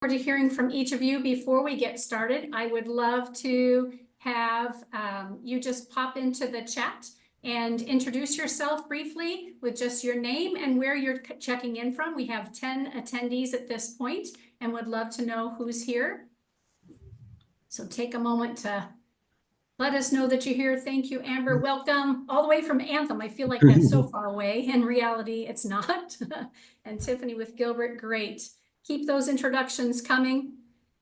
To hearing from each of you. Before we get started, I would love to have you just pop into the chat and introduce yourself briefly with just your name and where you're checking in from. We have 10 attendees at this point and would love to know who's here. So take a moment to let us know that you're here. Thank you, Amber. Welcome all the way from Anthem. I feel like that's so far away. In reality, it's not. And Tiffany with Gilbert, great. Keep those introductions coming.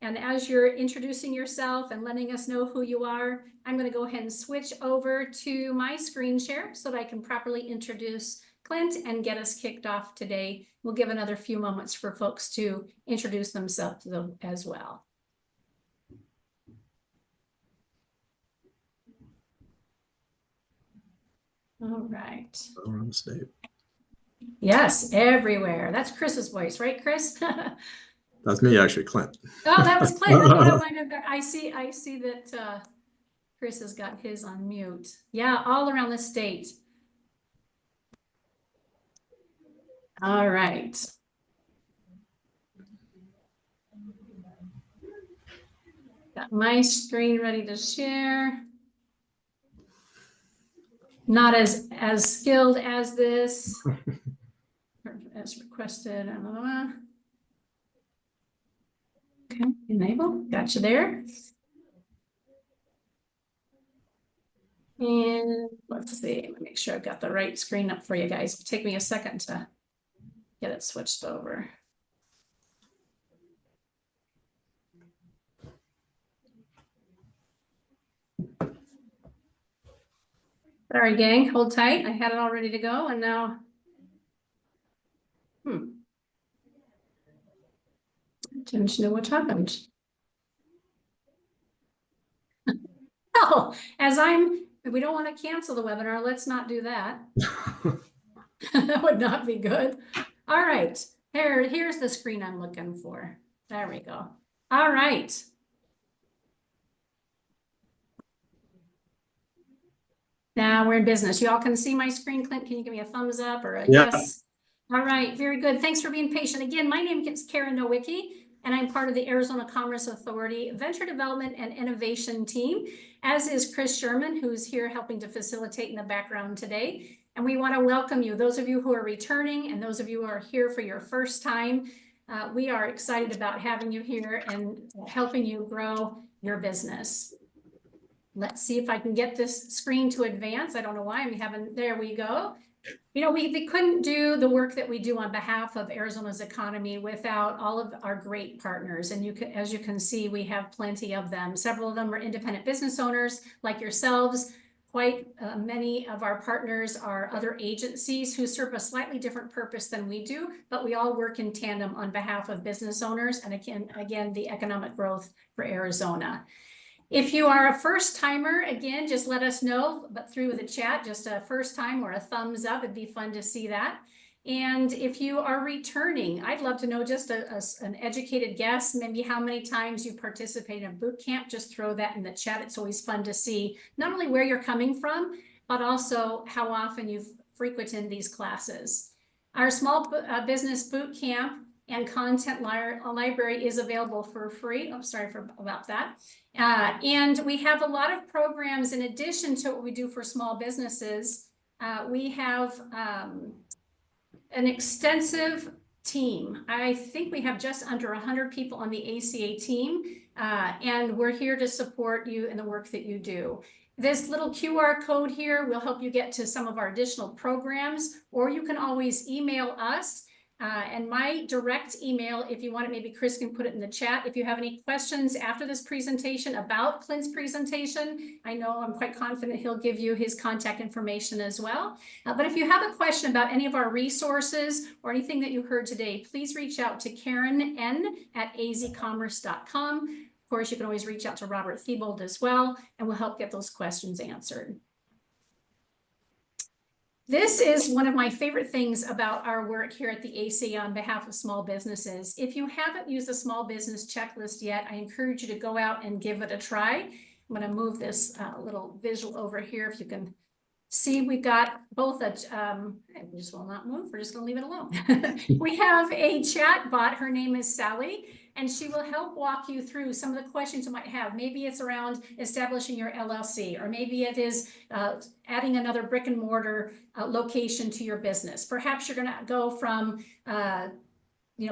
And as you're introducing yourself and letting us know who you are, I'm going to go ahead and switch over to my screen share so that I can properly introduce Clint and get us kicked off today. We'll give another few moments for folks to introduce themselves as well. All right. Around the state. Yes, everywhere. That's Chris's voice, right, Chris? That's me, actually, Clint. Oh, that was Clint. I see that Chris has got his on mute. Yeah, all around the state. All right. Got my screen ready to share. Not as skilled as this. As requested. Okay, enable. Got you there. And let's see. Let me make sure I've got the right screen up for you guys. It'll take me a second to get it switched over. Sorry, gang, hold tight. I had it all ready to go and now. Didn't know what happened. Oh, we don't want to cancel the webinar. Let's not do that. That would not be good. All right, here's the screen I'm looking for. There we go. All right. Now we're in business. You all can see my screen. Clint, can you give me a thumbs up or a yes? All right, very good. Thanks for being patient. Again, my name is Karen Nowicki, and I'm part of the Arizona Commerce Authority Venture Development and Innovation team, as is Chris Sherman, who's here helping to facilitate in the background today. And we want to welcome you, those of you who are returning and those of you who are here for your first time. We are excited about having you here and helping you grow your business. Let's see if I can get this screen to advance. I don't know why I'm having, there we go. You know, we couldn't do the work that we do on behalf of Arizona's economy without all of our great partners. And as you can see, we have plenty of them. Several of them are independent business owners like yourselves. Quite many of our partners are other agencies who serve a slightly different purpose than we do, but we all work in tandem on behalf of business owners and again, the economic growth for Arizona. If you are a first timer, again, just let us know, but through the chat, just a first time or a thumbs up, it'd be fun to see that. And if you are returning, I'd love to know just an educated guess, maybe how many times you participated in boot camp, just throw that in the chat. It's always fun to see not only where you're coming from, but also how often you've frequented these classes. Our small business boot camp and content library is available for free. I'm sorry about that. And we have a lot of programs in addition to what we do for small businesses. We have an extensive team. I think we have just under 100 people on the ACA team, and we're here to support you in the work that you do. This little QR code here will help you get to some of our additional programs, or you can always email us. And my direct email, if you want it, maybe Chris can put it in the chat. If you have any questions after this presentation about Clint's presentation, I know I'm quite confident he'll give you his contact information as well. But if you have a question about any of our resources or anything that you heard today, please reach out to Karen N at azcommerce.com. Of course, you can always reach out to Robert Thiebold as well, and we'll help get those questions answered. This is one of my favorite things about our work here at the ACA on behalf of small businesses. If you haven't used the small business checklist yet, I encourage you to go out and give it a try. I'm going to move this little visual over here. If you can see, we've got both a, we just will not move. We're just going to leave it alone. We have a chat bot. Her name is Sally. and she will help walk you through some of the questions you might have. Maybe it's around establishing your LLC, or maybe it is adding another brick and mortar location to your business. Perhaps you're going to go from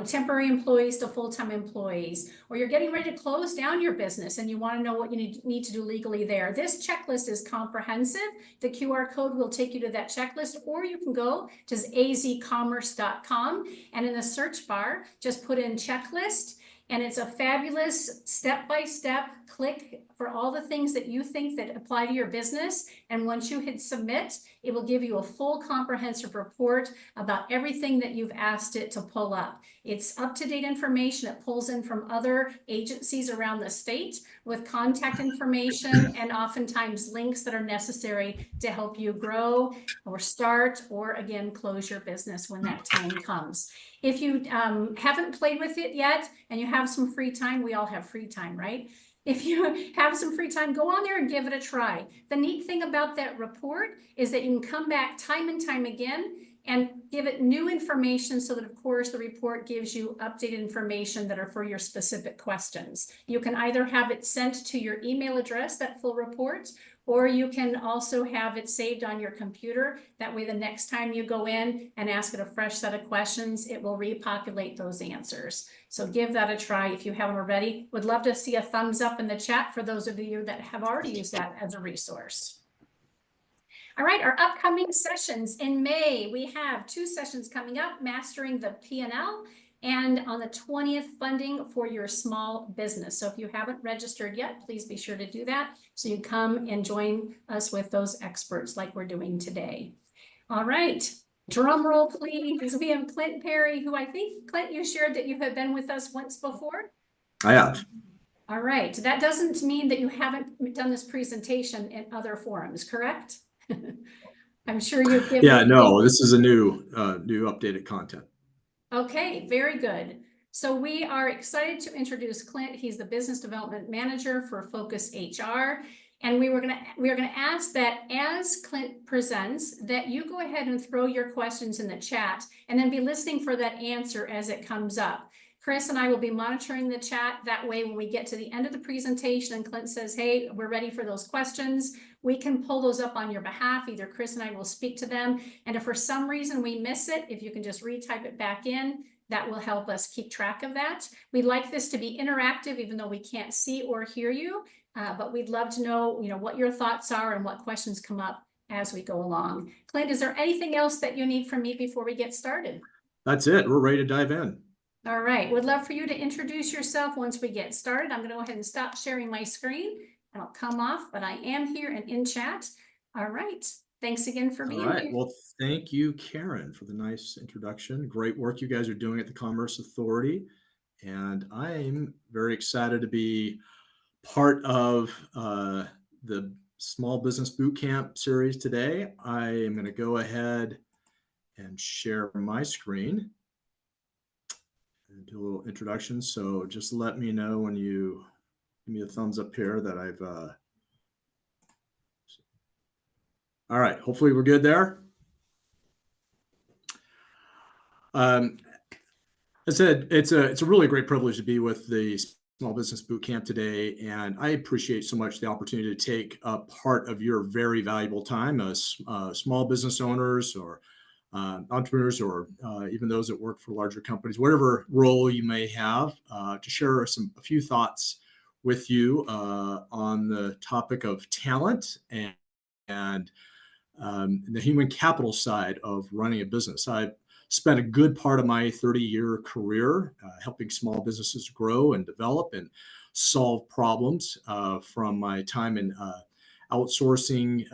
temporary employees to full-time employees, or you're getting ready to close down your business and you want to know what you need to do legally there. This checklist is comprehensive. The QR code will take you to that checklist, or you can go to azcommerce.com and in the search bar, just put in checklist. And it's a fabulous step-by-step click for all the things that you think that apply to your business. And once you hit submit, it will give you a full comprehensive report about everything that you've asked it to pull up. It's up-to-date information. It pulls in from other agencies around the state with contact information and oftentimes links that are necessary to help you grow or start, or again, close your business when that time comes. If you haven't played with it yet and you have some free time, we all have free time, right? If you have some free time, go on there and give it a try. The neat thing about that report is that you can come back time and time again and give it new information, so that of course the report gives you updated information that are for your specific questions. You can either have it sent to your email address, that full report, or you can also have it saved on your computer. That way the next time you go in and ask it a fresh set of questions, it will repopulate those answers. So give that a try if you haven't already. Would love to see a thumbs up in the chat for those of you that have already used that as a resource. All right, our upcoming sessions in May, we have 2 sessions coming up: Mastering the P&L, and on the 20th, Funding for Your Small Business. So if you haven't registered yet, please be sure to do that, so you come and join us with those experts like we're doing today. All right, drum roll please. We have Clint Parry, who I think, Clint, you shared that you have been with us once before. I have. All right, that doesn't mean that you haven't done this presentation in other forums, correct? I'm sure you've given. Yeah, no, this is a new updated content. Okay, very good. So we are excited to introduce Clint. He's the business development manager for Focus HR. And we are gonna ask that as Clint presents, that you go ahead and throw your questions in the chat and then be listening for that answer as it comes up. Chris and I will be monitoring the chat. That way, when we get to the end of the presentation and Clint says, hey, we're ready for those questions, we can pull those up on your behalf. Either Chris and I will speak to them. And if for some reason we miss it, if you can just retype it back in, that will help us keep track of that. We'd like this to be interactive, even though we can't see or hear you. But we'd love to know, what your thoughts are and what questions come up as we go along. Clint, is there anything else that you need from me before we get started? That's it. We're ready to dive in. All right. Would love for you to introduce yourself once we get started. I'm going to go ahead and stop sharing my screen. I'll come off, but I am here and in chat. All right. Thanks again for being here. Well, thank you, Karen, for the nice introduction. Great work you guys are doing at the Commerce Authority. And I'm very excited to be part of the Small Business Bootcamp series today. I am going to go ahead and share my screen and do a little introduction. So just let me know when you give me a thumbs up here that I've all right, hopefully we're good there. I said it's a really great privilege to be with the Small Business Bootcamp today, and I appreciate so much the opportunity to take a part of your very valuable time as small business owners or entrepreneurs, or even those that work for larger companies, whatever role you may have, to share a few thoughts with you on the topic of talent and the human capital side of running a business. I've spent a good part of my 30-year career helping small businesses grow and develop and solve problems, from my time in outsourcing,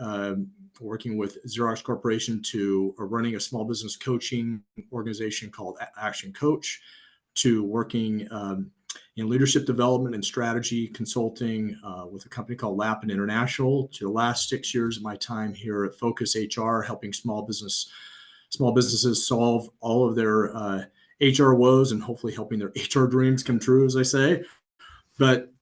working with Xerox Corporation, to running a small business coaching organization called Action Coach, to working in leadership development and strategy consulting with a company called Lapin International, to the last 6 years of my time here at Focus HR, helping small businesses solve all of their HR woes and hopefully helping their HR dreams come true, as I say. But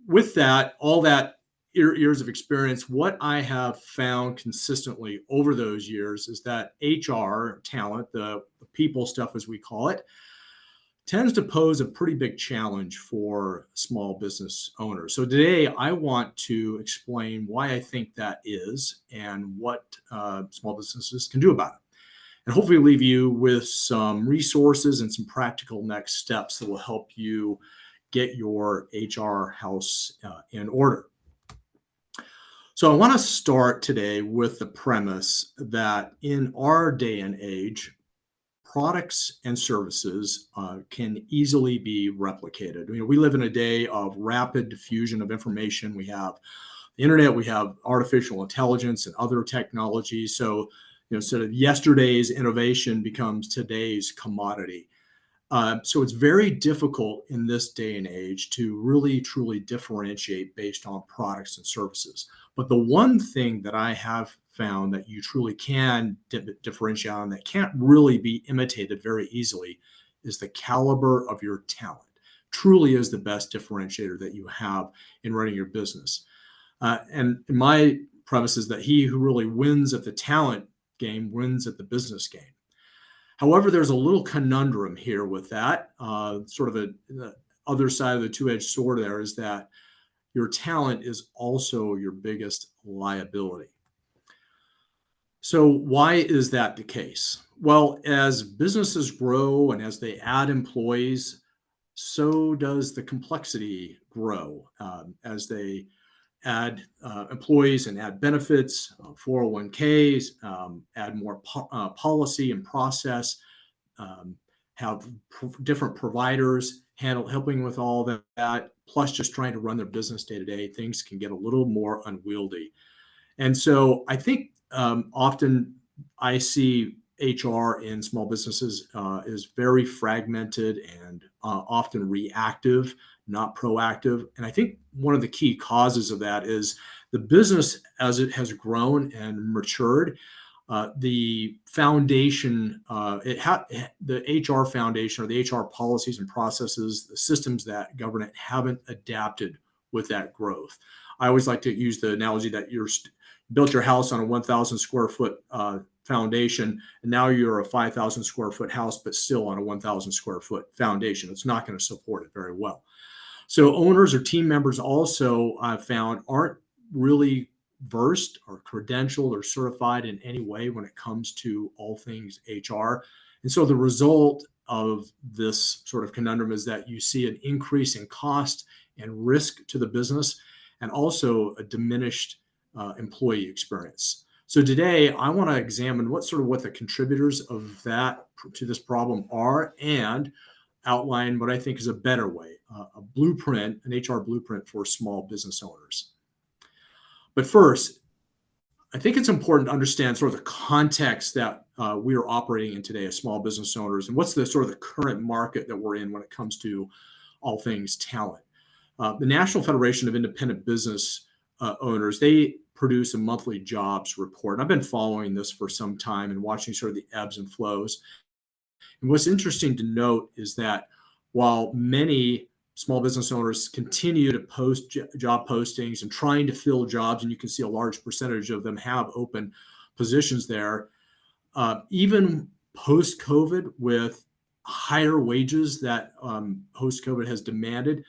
with that, all that years of experience, what I have found consistently over those years is that HR talent, the people stuff as we call it, tends to pose a pretty big challenge for small business owners. So today I want to explain why I think that is and what small businesses can do about it. And hopefully leave you with some resources and some practical next steps that will help you get your HR house in order. So I want to start today with the premise that in our day and age, products and services can easily be replicated. We live in a day of rapid diffusion of information. We have the internet, we have artificial intelligence and other technologies. So, sort of yesterday's innovation becomes today's commodity. So it's very difficult in this day and age to really truly differentiate based on products and services. But the one thing that I have found that you truly can differentiate on that can't really be imitated very easily is the caliber of your talent. Truly is the best differentiator that you have in running your business. And my premise is that he who really wins at the talent game wins at the business game. However, there's a little conundrum here with that. Sort of the other side of the two-edged sword there is that your talent is also your biggest liability. So why is that the case? Well, as businesses grow and as they add employees, so does the complexity grow as they add employees and add benefits, 401ks, add more policy and process, have different providers helping with all that, plus just trying to run their business day to day. Things can get a little more unwieldy. And so I think often I see HR in small businesses is very fragmented and often reactive, not proactive. And I think one of the key causes of that is the business, as it has grown and matured, the foundation, the HR foundation or the HR policies and processes, the systems that govern it haven't adapted with that growth. I always like to use the analogy that you built your house on a 1,000 square foot foundation, and now you're a 5,000 square foot house, but still on a 1,000 square foot foundation. It's not going to support it very well. So owners or team members also I've found aren't really versed or credentialed or certified in any way when it comes to all things HR. And so the result of this sort of conundrum is that you see an increase in cost and risk to the business and also a diminished employee experience. So today I want to examine what the contributors of that to this problem are and outline what I think is a better way, a blueprint, an HR blueprint for small business owners. But first, I think it's important to understand sort of the context that we are operating in today as small business owners and what's the sort of the current market that we're in when it comes to all things talent. The National Federation of Independent Business Owners, they produce a monthly jobs report. And I've been following this for some time and watching sort of the ebbs and flows. And what's interesting to note is that while many small business owners continue to post job postings and trying to fill jobs, and you can see a large percentage of them have open positions there, even post-COVID with higher wages that post-COVID has demanded,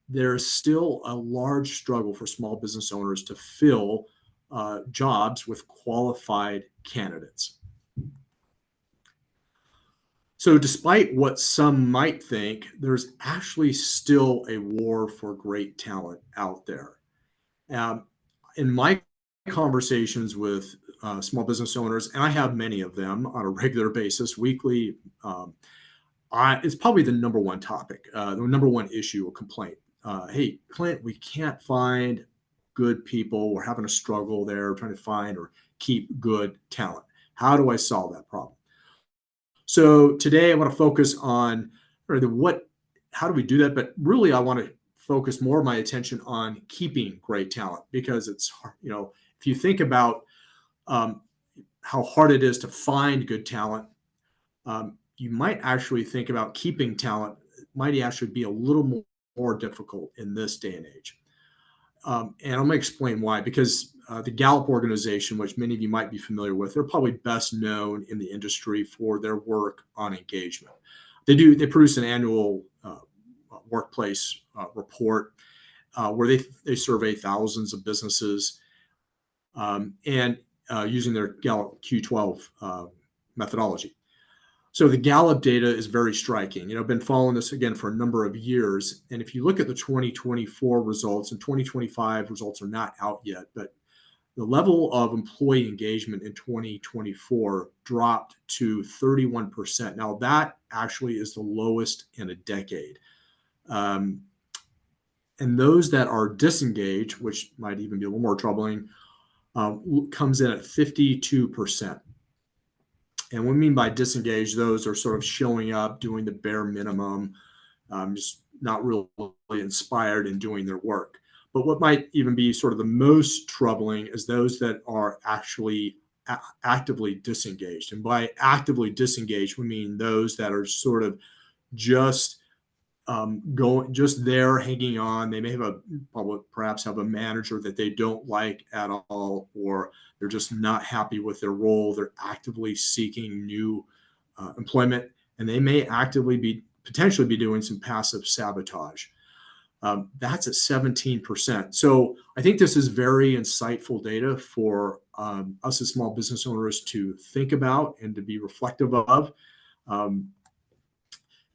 there's still a large struggle for small business owners to fill jobs with qualified candidates. So despite what some might think, there's actually still a war for great talent out there. In my conversations with small business owners, and I have many of them on a regular basis, weekly, it's probably the number one topic, the number one issue or complaint. Hey, Clint, we can't find good people. We're having a struggle there trying to find or keep good talent. How do I solve that problem? So today I want to focus on how do we do that? But really, I want to focus more of my attention on keeping great talent because it's, if you think about how hard it is to find good talent, you might actually think about keeping talent might actually be a little more difficult in this day and age. And I'm going to explain why, because the Gallup organization, which many of you might be familiar with, they're probably best known in the industry for their work on engagement. They produce an annual workplace report where they survey thousands of businesses and using their Gallup Q12 methodology. So the Gallup data is very striking. I've been following this again for a number of years. And if you look at the 2024 results, and 2025 results are not out yet, but the level of employee engagement in 2024 dropped to 31%. Now, that actually is the lowest in a decade. And those that are disengaged, which might even be a little more troubling, comes in at 52%. And what we mean by disengaged, those are sort of showing up, doing the bare minimum, just not really inspired in doing their work. But what might even be sort of the most troubling is those that are actually actively disengaged. And by actively disengaged, we mean those that are sort of just just there hanging on. They may have perhaps have a manager that they don't like at all, or they're just not happy with their role. They're actively seeking new employment, and they may potentially be doing some passive sabotage. That's at 17%. So I think this is very insightful data for us as small business owners to think about and to be reflective of.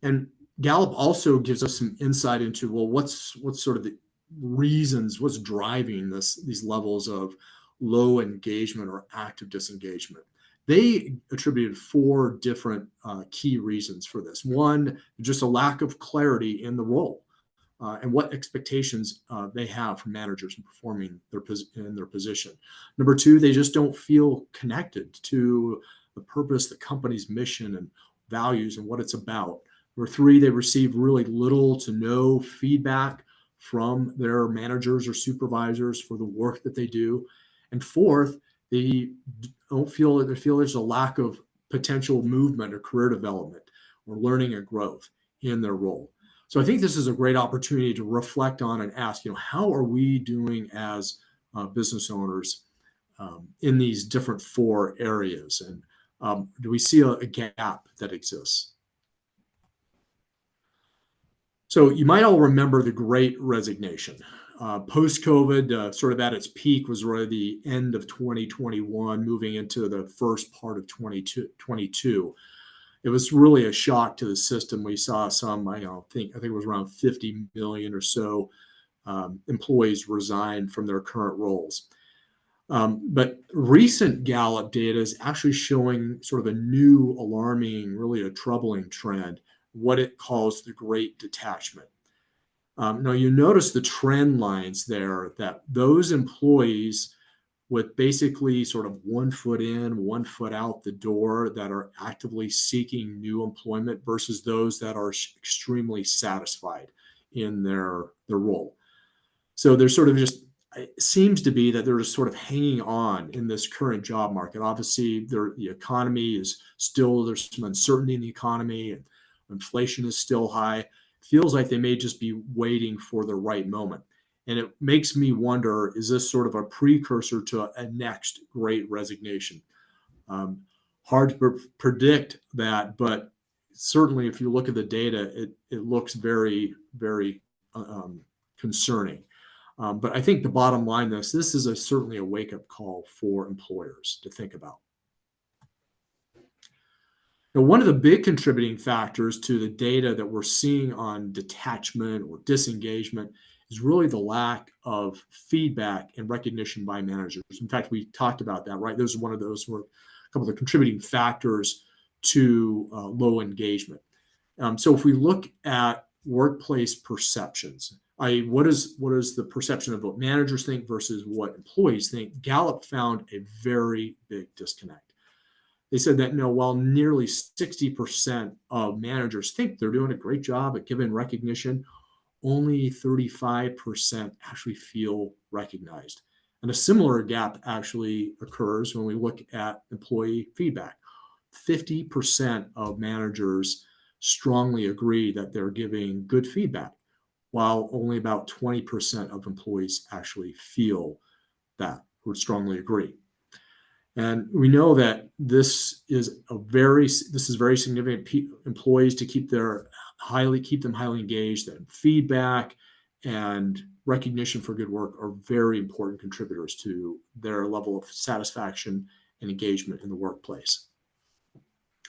And Gallup also gives us some insight into, well, what's sort of the reasons, what's driving these levels of low engagement or active disengagement. They attributed 4 different key reasons for this. One, just a lack of clarity in the role and what expectations they have from managers in performing in their position. Number 2, they just don't feel connected to the purpose, the company's mission and values and what it's about. Number 3, they receive really little to no feedback from their managers or supervisors for the work that they do. And 4th, they feel there's a lack of potential movement or career development or learning and growth in their role. So I think this is a great opportunity to reflect on and ask, how are we doing as business owners in these different 4 areas? And do we see a gap that exists? So you might all remember the Great Resignation. Post-COVID, sort of at its peak, was really the end of 2021, moving into the first part of 2022. It was really a shock to the system. We saw some, I think it was around 50 million or so employees resign from their current roles. But recent Gallup data is actually showing sort of a new alarming, really a troubling trend, what it calls the Great Detachment. Now, you notice the trend lines there, that those employees with basically sort of 1 foot in, 1 foot out the door that are actively seeking new employment versus those that are extremely satisfied in their role. So there's sort of just, it seems to be that they're just sort of hanging on in this current job market. Obviously, the economy is still, there's some uncertainty in the economy, and inflation is still high. Feels like they may just be waiting for the right moment. And it makes me wonder, is this sort of a precursor to a next Great Resignation? Hard to predict that, but certainly if you look at the data, it looks very, very concerning. But I think the bottom line, this is certainly a wake-up call for employers to think about. Now, one of the big contributing factors to the data that we're seeing on detachment or disengagement is really the lack of feedback and recognition by managers. In fact, we talked about that, right? Those were a couple of the contributing factors to low engagement. So if we look at workplace perceptions, what is the perception of what managers think versus what employees think? Gallup found a very big disconnect. They said that while nearly 60% of managers think they're doing a great job at giving recognition, only 35% actually feel recognized. And a similar gap actually occurs when we look at employee feedback. 50% of managers strongly agree that they're giving good feedback, while only about 20% of employees actually feel that or strongly agree. And we know that this is very significant. Employees to keep them highly engaged. That feedback and recognition for good work are very important contributors to their level of satisfaction and engagement in the workplace.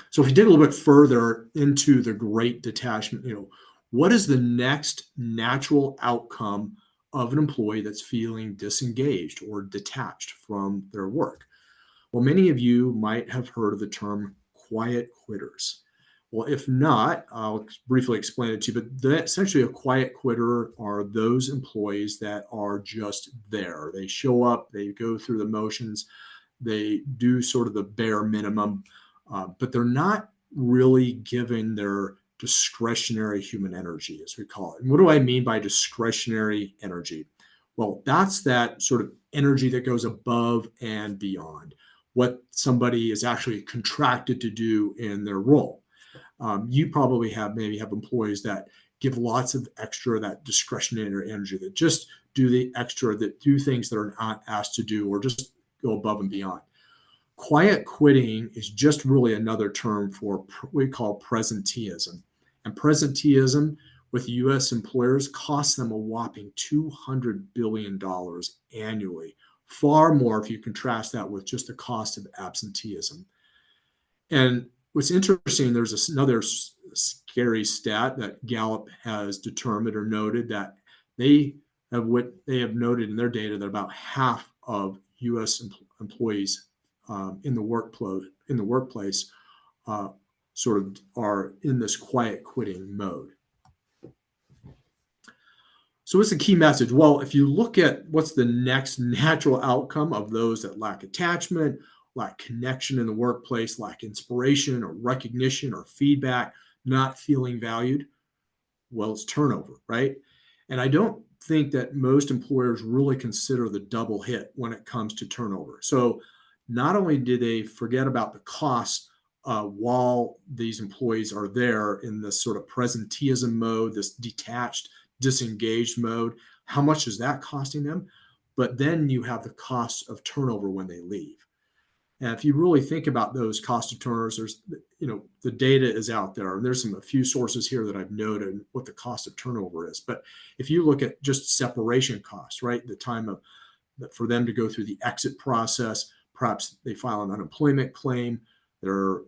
So if we dig a little bit further into the Great Detachment, what is the next natural outcome of an employee that's feeling disengaged or detached from their work? Well, many of you might have heard of the term quiet quitters. Well, if not, I'll briefly explain it to you, but essentially a quiet quitter are those employees that are just there. They show up, they go through the motions, they do sort of the bare minimum, but they're not really given their discretionary human energy, as we call it. And what do I mean by discretionary energy? Well, that's that sort of energy that goes above and beyond what somebody is actually contracted to do in their role. You probably maybe have employees that give lots of extra, that discretionary energy, that just do the extra, that do things that are not asked to do, or just go above and beyond. Quiet quitting is just really another term for what we call presenteeism. And presenteeism with U.S. employers costs them a whopping $200 billion annually. Far more if you contrast that with just the cost of absenteeism. And what's interesting, there's another scary stat that Gallup has determined or noted, that they have noted in their data that about half of U.S. employees in the workplace sort of are in this quiet quitting mode. So what's the key message? Well, if you look at what's the next natural outcome of those that lack attachment, lack connection in the workplace, lack inspiration or recognition or feedback, not feeling valued, well, it's turnover, right? And I don't think that most employers really consider the double hit when it comes to turnover. So not only do they forget about the cost while these employees are there in this sort of presenteeism mode, this detached, disengaged mode, how much is that costing them? But then you have the cost of turnover when they leave. And if you really think about those cost of turnovers, there's, the data is out there, and there's a few sources here that I've noted what the cost of turnover is. But if you look at just separation costs, right, the time for them to go through the exit process, perhaps they file an unemployment claim, they're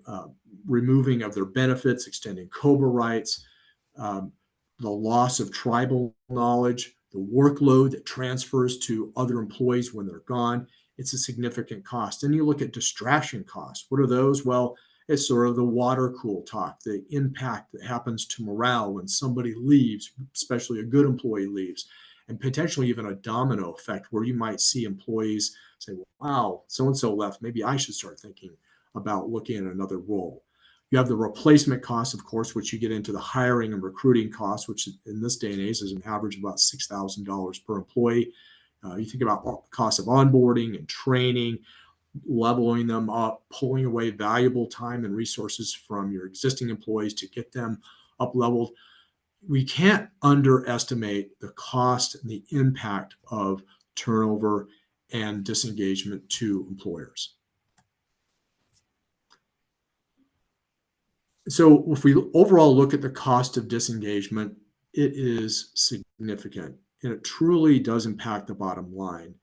removing of their benefits, extending COBRA rights, the loss of tribal knowledge, the workload that transfers to other employees when they're gone. It's a significant cost. And you look at distraction costs. What are those? Well, it's sort of the water cool talk, the impact that happens to morale when somebody leaves, especially a good employee leaves, and potentially even a domino effect where you might see employees say, wow, so-and-so left. Maybe I should start thinking about looking at another role. You have the replacement costs, of course, which you get into the hiring and recruiting costs, which in this day and age is an average of about $6,000 per employee. You think about the cost of onboarding and training, leveling them up, pulling away valuable time and resources from your existing employees to get them up leveled. We can't underestimate the cost and the impact of turnover and disengagement to employers. So if we overall look at the cost of disengagement, it is significant, and it truly does impact the bottom line.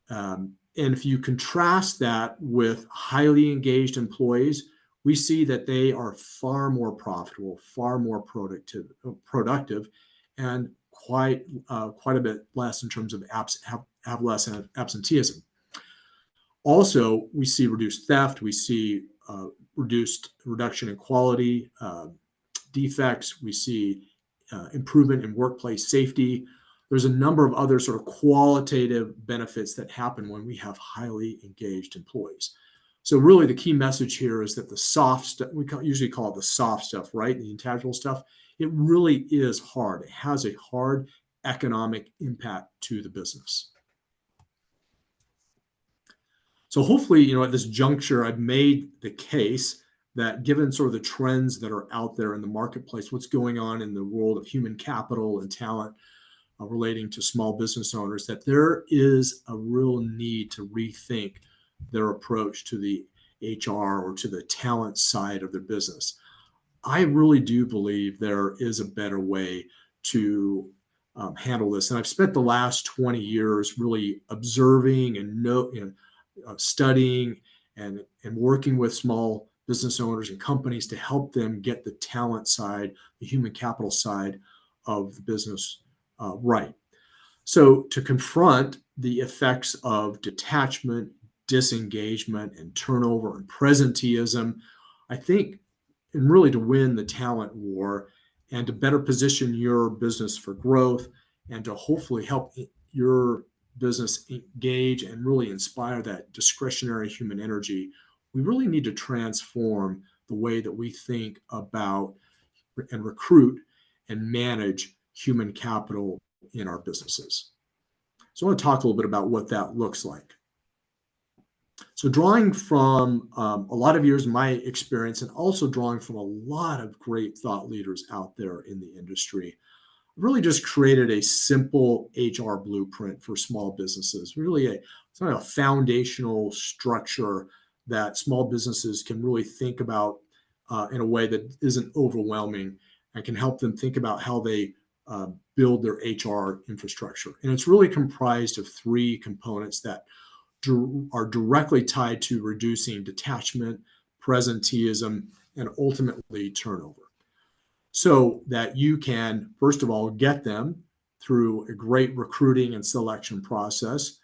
And if you contrast that with highly engaged employees, we see that they are far more profitable, far more productive, and quite a bit less in terms of have less absenteeism. Also, we see reduced theft. We see reduction in quality defects. We see improvement in workplace safety. There's a number of other sort of qualitative benefits that happen when we have highly engaged employees. So really the key message here is that the soft stuff, usually call it the soft stuff, right? The intangible stuff, it really is hard. It has a hard economic impact to the business. So hopefully, at this juncture, I've made the case that given sort of the trends that are out there in the marketplace, what's going on in the world of human capital and talent relating to small business owners, that there is a real need to rethink their approach to the HR or to the talent side of their business. I really do believe there is a better way to handle this. And I've spent the last 20 years really observing and studying and working with small business owners and companies to help them get the talent side, the human capital side of the business right. So to confront the effects of detachment, disengagement, and turnover and presenteeism, I think, and really to win the talent war and to better position your business for growth and to hopefully help your business engage and really inspire that discretionary human energy, we really need to transform the way that we think about and recruit and manage human capital in our businesses. So I want to talk a little bit about what that looks like. So drawing from a lot of years of my experience and also drawing from a lot of great thought leaders out there in the industry, really just created a simple HR blueprint for small businesses, really it's not a foundational structure that small businesses can really think about in a way that isn't overwhelming and can help them think about how they build their HR infrastructure. And it's really comprised of three components that are directly tied to reducing detachment, presenteeism, and ultimately turnover. So that you can, first of all, get them through a great recruiting and selection process.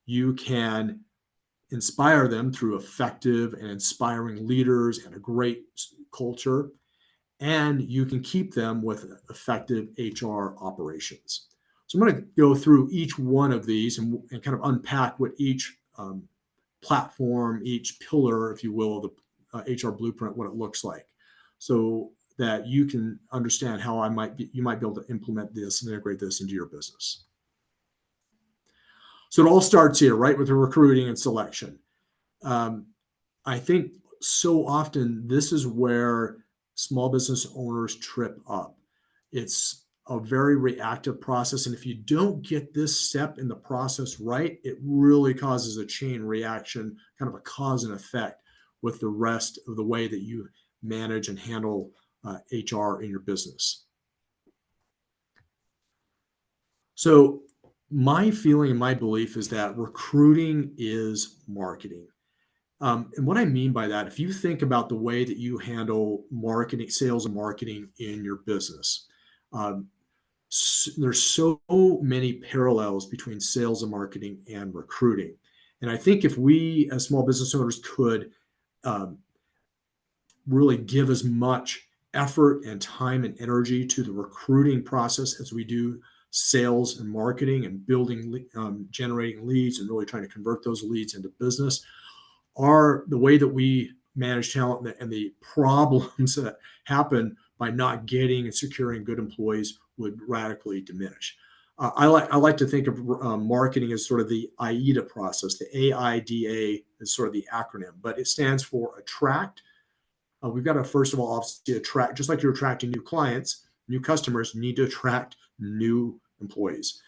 You can inspire them through effective and inspiring leaders and a great culture. And you can keep them with effective HR operations. So I'm going to go through each one of these and kind of unpack what each platform, each pillar, if you will, of the HR blueprint, what it looks like, so that you can understand how you might be able to implement this and integrate this into your business. So it all starts here, right, with the recruiting and selection. I think so often this is where small business owners trip up. It's a very reactive process. And if you don't get this step in the process right, it really causes a chain reaction, kind of a cause and effect with the rest of the way that you manage and handle HR in your business. So my feeling and my belief is that recruiting is marketing. And what I mean by that, if you think about the way that you handle marketing, sales and marketing in your business, there's so many parallels between sales and marketing and recruiting. And I think if we as small business owners could really give as much effort and time and energy to the recruiting process as we do sales and marketing and building, generating leads and really trying to convert those leads into business, are the way that we manage talent and the problems that happen by not getting and securing good employees would radically diminish. I like to think of marketing as sort of the AIDA process. The AIDA is sort of the acronym, but it stands for attract. We've got to, first of all, obviously attract, just like you're attracting new clients, new customers, you need to attract new employees.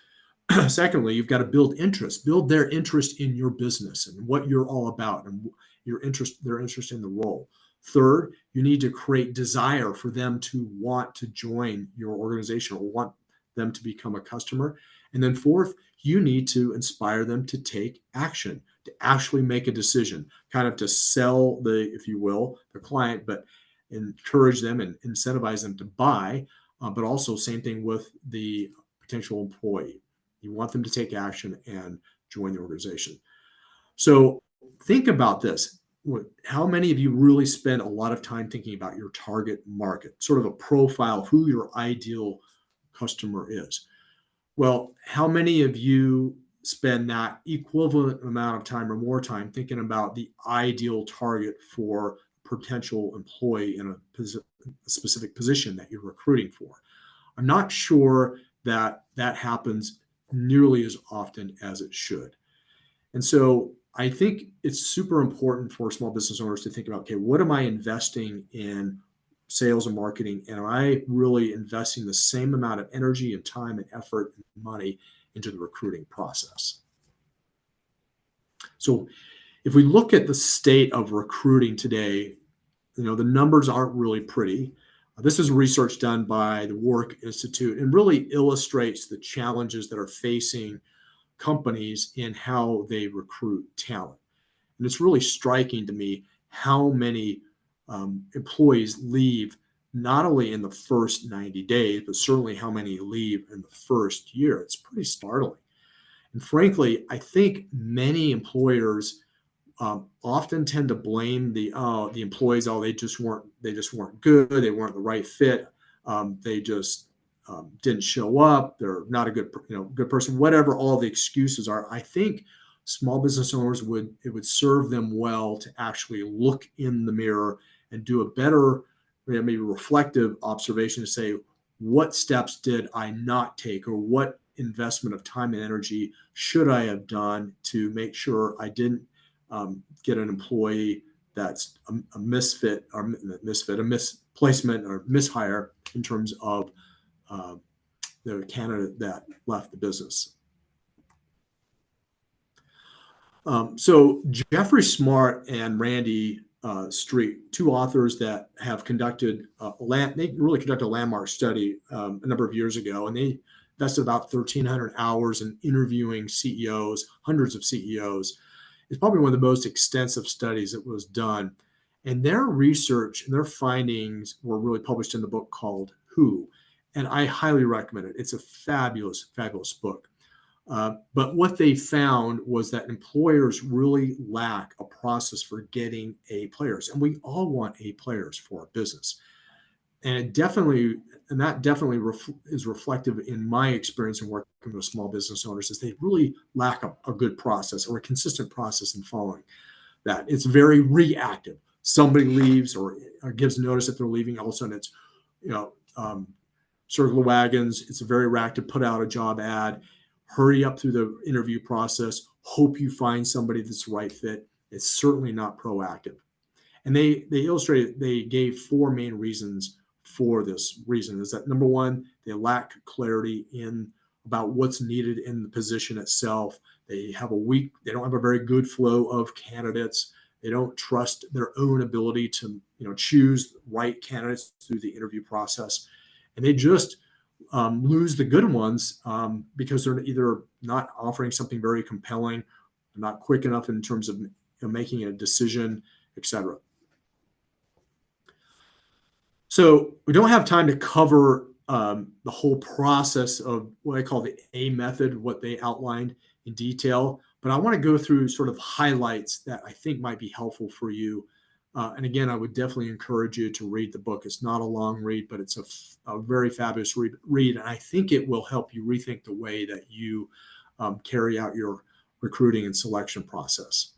Secondly, you've got to build interest, build their interest in your business and what you're all about and their interest in the role. Third, you need to create desire for them to want to join your organization or want them to become a customer. And then fourth, you need to inspire them to take action, to actually make a decision, kind of to sell if you will, the client, but encourage them and incentivize them to buy, but also same thing with the potential employee. You want them to take action and join the organization. So think about this. How many of you really spend a lot of time thinking about your target market, sort of a profile of who your ideal customer is? Well, how many of you spend that equivalent amount of time or more time thinking about the ideal target for potential employee in a specific position that you're recruiting for? I'm not sure that happens nearly as often as it should. And so I think it's super important for small business owners to think about, okay, what am I investing in sales and marketing? And am I really investing the same amount of energy and time and effort and money into the recruiting process? So If we look at the state of recruiting today, the numbers aren't really pretty. This is research done by the Warwick Institute and really illustrates the challenges that are facing companies in how they recruit talent. And it's really striking to me how many employees leave not only in the first 90 days, but certainly how many leave in the first year. It's pretty startling. And frankly, I think many employers often tend to blame the employees. They just weren't good. They weren't the right fit. They just didn't show up. They're not a good person. Whatever all the excuses are, I think small business owners it would serve them well to actually look in the mirror and do a better, maybe reflective observation to say, what steps did I not take, or what investment of time and energy should I have done to make sure I didn't get an employee that's a misfit, or a misplacement or mishire in terms of the candidate that left the business. So Jeffrey Smart and Randy Street, two authors that have conducted they really conducted a landmark study a number of years ago, and they invested about 1,300 hours in interviewing CEOs, hundreds of CEOs. It's probably one of the most extensive studies that was done. And their research and their findings were really published in the book called Who. And I highly recommend it. It's a fabulous, fabulous book. But what they found was that employers really lack a process for getting A players. And we all want A players for our business. And that definitely is reflective in my experience in working with small business owners, is they really lack a good process or a consistent process in following that. It's very reactive. Somebody leaves or gives notice that they're leaving. All of a sudden it's, circle the wagons. It's a very reactive, put out a job ad, hurry up through the interview process, hope you find somebody that's the right fit. It's certainly not proactive. And they gave four main reasons for this reason. Is that number one, they lack clarity about what's needed in the position itself. They don't have a very good flow of candidates. They don't trust their own ability to choose the right candidates through the interview process. And they just lose the good ones because they're either not offering something very compelling, not quick enough in terms of making a decision, etc. So we don't have time to cover the whole process of what I call the A method, what they outlined in detail, but I want to go through sort of highlights that I think might be helpful for you. And again, I would definitely encourage you to read the book. It's not a long read, but it's a very fabulous read. And I think it will help you rethink the way that you carry out your recruiting and selection process.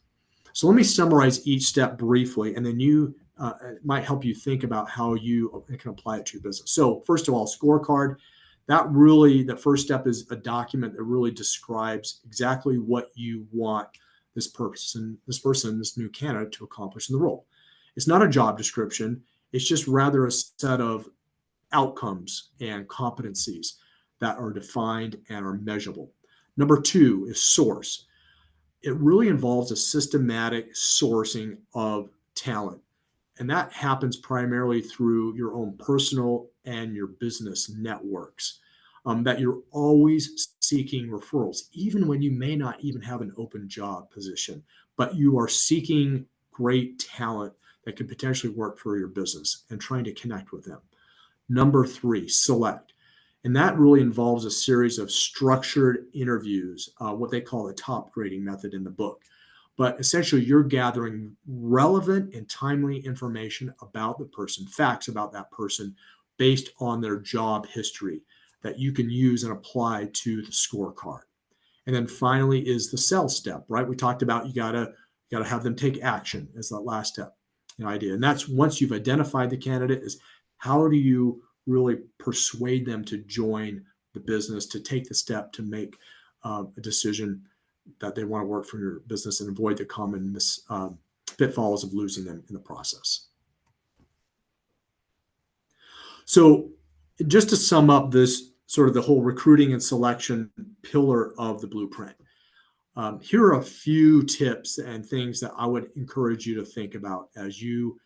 So let me summarize each step briefly, and then it might help you think about how you can apply it to your business. So first of all, scorecard. The first step is a document that really describes exactly what you want this new candidate to accomplish in the role. It's not a job description. It's just rather a set of outcomes and competencies that are defined and are measurable. Number two is source. It really involves a systematic sourcing of talent. And that happens primarily through your own personal and your business networks, that you're always seeking referrals, even when you may not even have an open job position, but you are seeking great talent that could potentially work for your business and trying to connect with them. Number three, select. And that really involves a series of structured interviews, what they call the top grading method in the book. But essentially, you're gathering relevant and timely information about the person, facts about that person, based on their job history that you can use and apply to the scorecard. And then finally is the sell step, right? We talked about you gotta have them take action as that last step, idea. And that's once you've identified the candidate, is how do you really persuade them to join the business, to take the step to make a decision that they want to work for your business and avoid the common pitfalls of losing them in the process. So just to sum up this sort of the whole recruiting and selection pillar of the blueprint, Here are a few tips and things that I would encourage you to think about as you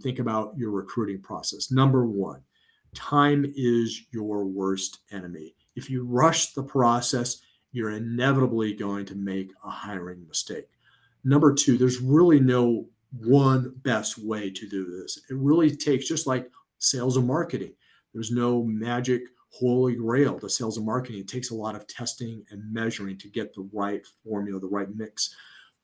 think about your recruiting process. Number one, time is your worst enemy. If you rush the process, you're inevitably going to make a hiring mistake. Number two, there's really no one best way to do this. It really takes, just like sales and marketing, there's no magic holy grail to sales and marketing. It takes a lot of testing and measuring to get the right formula, the right mix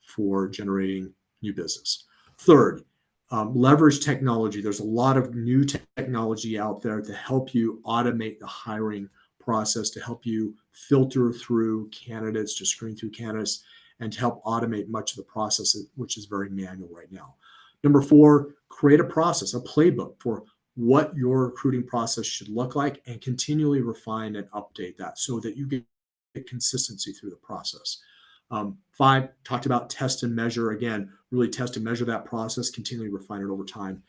for generating new business. Third, leverage technology. There's a lot of new technology out there to help you automate the hiring process, to help you filter through candidates, to screen through candidates, and to help automate much of the process, which is very manual right now. Number four, create a process, a playbook for what your recruiting process should look like, and continually refine and update that so that you get consistency through the process. Five, talked about test and measure. Again, really test and measure that process, continually refine it over time.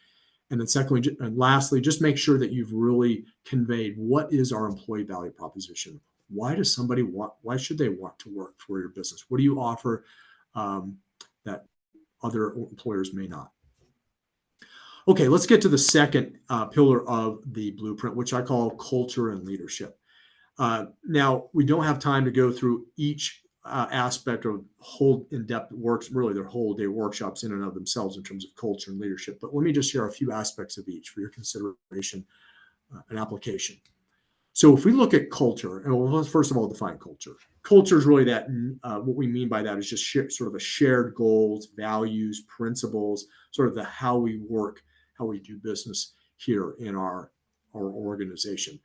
And then secondly, and lastly, just make sure that you've really conveyed what is our employee value proposition. Why should they want to work for your business? What do you offer that other employers may not? Okay, let's get to the second pillar of the blueprint, which I call culture and leadership. Now, we don't have time to go through each aspect of whole in-depth works, really their whole day workshops in and of themselves in terms of culture and leadership. But let me just share a few aspects of each for your consideration and application. So if we look at culture, and let's first of all define culture. Culture is really that, what we mean by that is just sort of a shared goals, values, principles, sort of the how we work, how we do business here in our organization.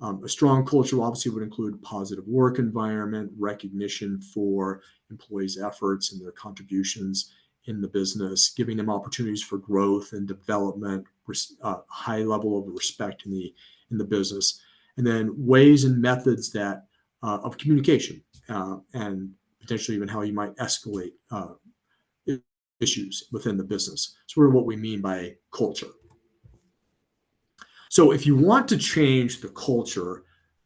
A strong culture obviously would include positive work environment, recognition for employees' efforts and their contributions in the business, giving them opportunities for growth and development, high level of respect in the business, and then ways and methods that of communication and potentially even how you might escalate issues within the business. Sort of what we mean by culture. So if you want to change the culture,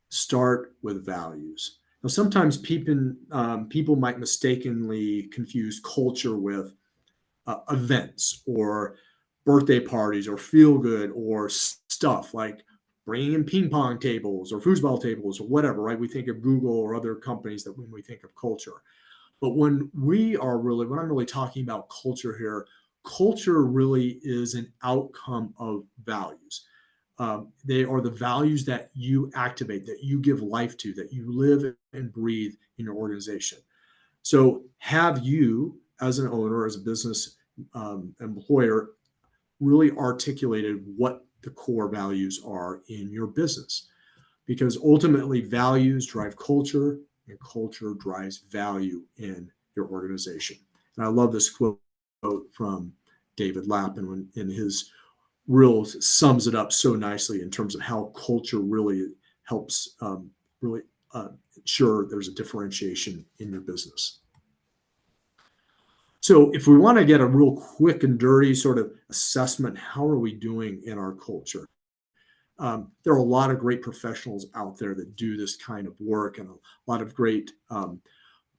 start with values. Now, sometimes people might mistakenly confuse culture with events or birthday parties or feel good or stuff like bringing in ping pong tables or foosball tables or whatever, right? We think of Google or other companies that when we think of culture. But when I'm really talking about culture here, culture really is an outcome of values. They are the values that you activate, that you give life to, that you live and breathe in your organization. So have you, as an owner, as a business employer, really articulated what the core values are in your business? Because ultimately values drive culture and culture drives value in your organization. And I love this quote from David Lappin in his sums it up so nicely in terms of how culture really helps ensure there's a differentiation in your business. So if we want to get a real quick and dirty sort of assessment, how are we doing in our culture? There are a lot of great professionals out there that do this kind of work, and a lot of great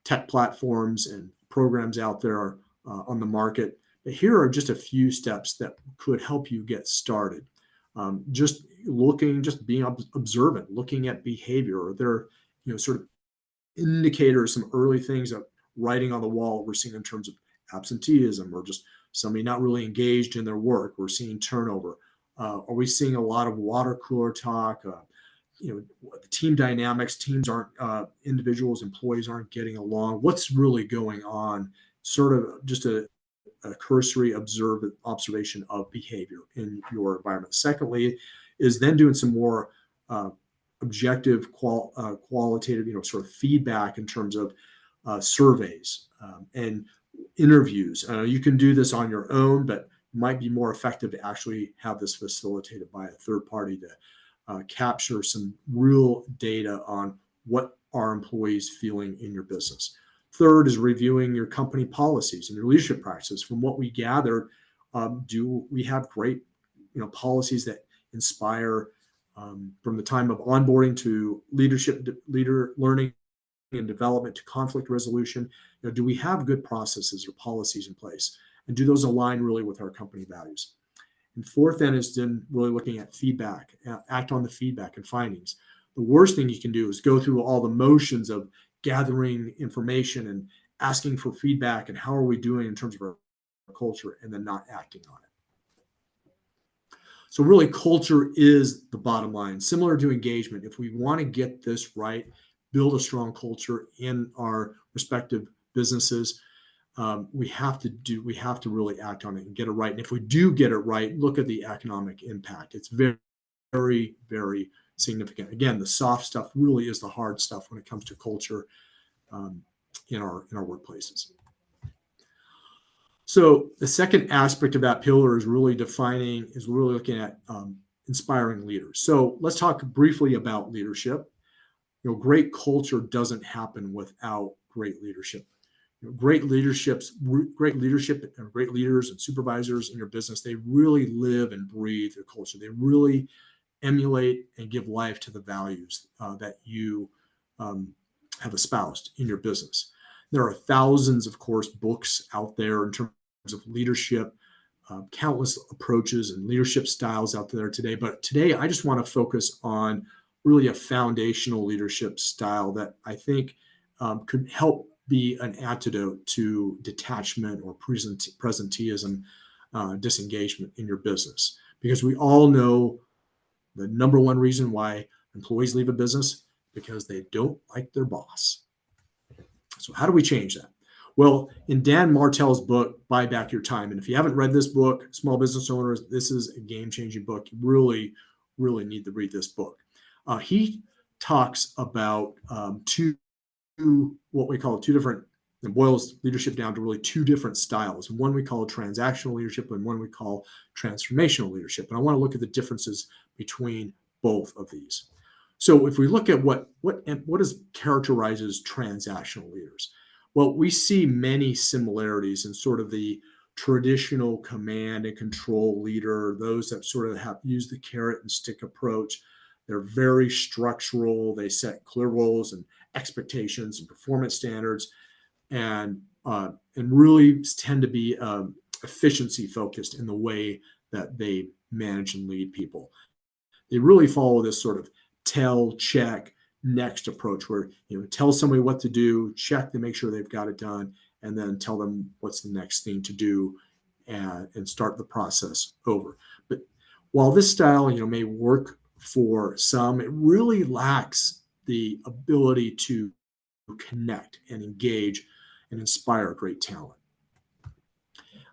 tech platforms and programs out there on the market. But here are just a few steps that could help you get started. Just being observant, looking at behavior. Are there, sort of indicators, some early things that writing on the wall we're seeing in terms of absenteeism or just somebody not really engaged in their work? We're seeing turnover. Are we seeing a lot of water cooler talk? The team dynamics, teams aren't, individuals, employees aren't getting along. What's really going on? Sort of just a cursory observation of behavior in your environment. Secondly, is then doing some more objective, qualitative, sort of feedback in terms of surveys and interviews. You can do this on your own, but it might be more effective to actually have this facilitated by a third party to capture some real data on what are employees feeling in your business. Third is reviewing your company policies and your leadership practices. From what we gathered, do we have great, policies that inspire from the time of onboarding to leader learning and development to conflict resolution, do we have good processes or policies in place? And do those align really with our company values? And fourth then is then really looking at feedback, act on the feedback and findings. The worst thing you can do is go through all the motions of gathering information and asking for feedback and how are we doing in terms of our culture and then not acting on it. So really culture is the bottom line. Similar to engagement, if we want to get this right, build a strong culture in our respective businesses, we have to really act on it and get it right. And if we do get it right, look at the economic impact. It's very, very, very significant. Again, the soft stuff really is the hard stuff when it comes to culture in our workplaces. So the second aspect of that pillar is really looking at inspiring leaders. So let's talk briefly about leadership. Great culture doesn't happen without great leadership. Great leadership and great leaders and supervisors in your business, they really live and breathe their culture. They really emulate and give life to the values that you have espoused in your business. There are thousands, of course, books out there in terms of leadership, countless approaches and leadership styles out there today. But today, I just want to focus on really a foundational leadership style that I think could help be an antidote to detachment or presenteeism, disengagement in your business. Because we all know the number one reason why employees leave a business, because they don't like their boss. So how do we change that? Well, in Dan Martell's book, Buy Back Your Time, and if you haven't read this book, small business owners, this is a game-changing book. You really, really need to read this book. He talks about what we call two different, and boils leadership down to really two different styles. One we call transactional leadership and one we call transformational leadership. And I want to look at the differences between both of these. So if we look at what characterizes transactional leaders, well, we see many similarities in sort of the traditional command and control leader, those that sort of have used the carrot and stick approach. They're very structural. They set clear roles and expectations and performance standards, and really tend to be efficiency focused in the way that they manage and lead people. They really follow this sort of tell, check, next approach, where tell somebody what to do, check to make sure they've got it done, and then tell them what's the next thing to do, and start the process over. But while this style may work for some, it really lacks the ability to connect and engage and inspire great talent.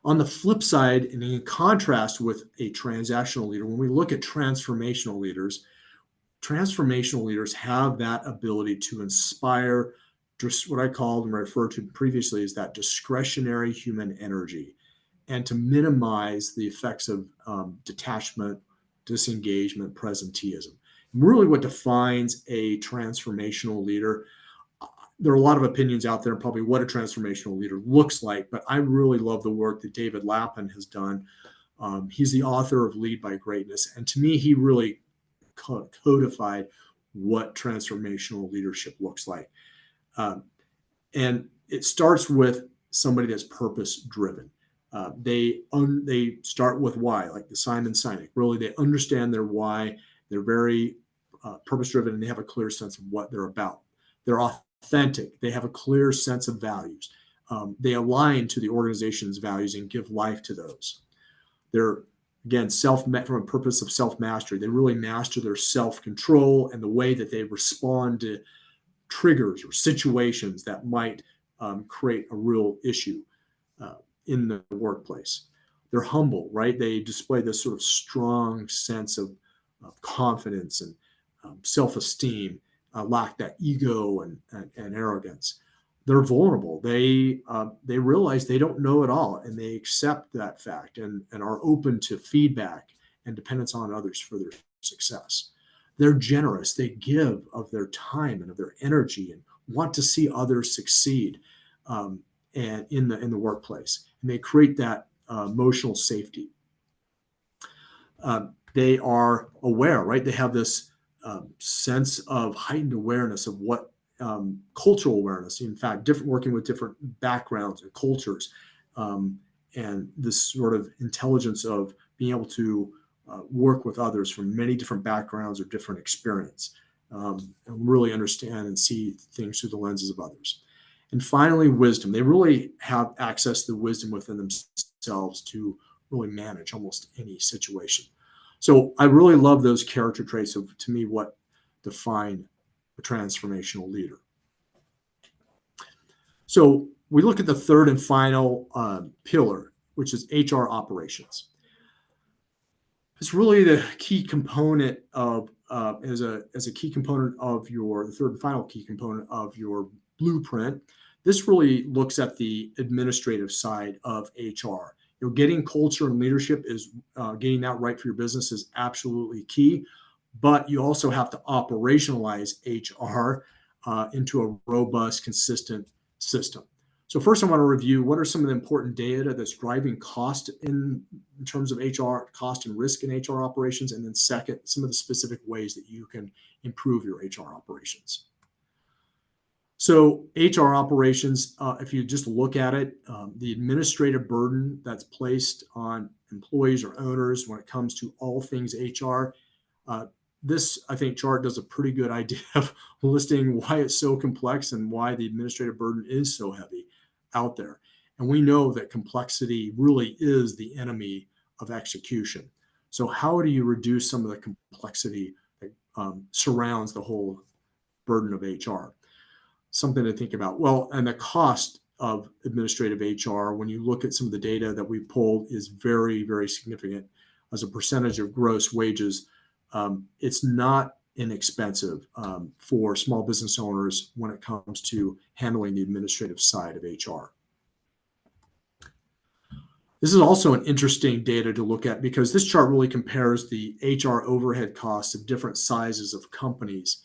On the flip side, and in contrast with a transactional leader, when we look at transformational leaders have that ability to inspire just what I called and referred to previously as that discretionary human energy, and to minimize the effects of detachment, disengagement, presenteeism. Really what defines a transformational leader, there are a lot of opinions out there, probably what a transformational leader looks like, but I really love the work that David Lappin has done. He's the author of Lead by Greatness, and to me, he really codified what transformational leadership looks like. And it starts with somebody that's purpose-driven. They start with why, like the Simon Sinek. Really, they understand their why. They're very purpose-driven, and they have a clear sense of what they're about. They're authentic. They have a clear sense of values. They align to the organization's values and give life to those. They're, again, from a purpose of self-mastery. They really master their self-control and the way that they respond to triggers or situations that might create a real issue in the workplace. They're humble, right? They display this sort of strong sense of confidence and self-esteem, lack that ego and arrogance. They're vulnerable. They realize they don't know it all, and they accept that fact and are open to feedback and dependence on others for their success. They're generous. They give of their time and of their energy and want to see others succeed and in the workplace. And they create that emotional safety. They are aware, right? They have this sense of heightened awareness of what cultural awareness. In fact, working with different backgrounds and cultures, and this sort of intelligence of being able to work with others from many different backgrounds or different experience, and really understand and see things through the lenses of others. And finally, wisdom. They really have access to the wisdom within themselves to really manage almost any situation. So I really love those character traits of, to me, what define a transformational leader. So we look at the third and final pillar, which is HR operations. It's really the key component of, as a key component of the third and final key component of your blueprint. This really looks at the administrative side of HR. Getting culture and leadership is getting that right for your business is absolutely key, but you also have to operationalize HR into a robust, consistent system. So first, I want to review what are some of the important data that's driving cost in terms of HR, cost and risk in HR operations, and then second, some of the specific ways that you can improve your HR operations. So HR operations, if you just look at it, the administrative burden that's placed on employees or owners when it comes to all things HR, this, I think, chart does a pretty good idea of listing why it's so complex and why the administrative burden is so heavy out there. And we know that complexity really is the enemy of execution. So how do you reduce some of the complexity that surrounds the whole burden of HR? Something to think about. Well, and the cost of administrative HR, when you look at some of the data that we pulled, is very, very significant as a percentage of gross wages. It's not inexpensive for small business owners when it comes to handling the administrative side of HR. This is also an interesting data to look at because this chart really compares the HR overhead costs of different sizes of companies.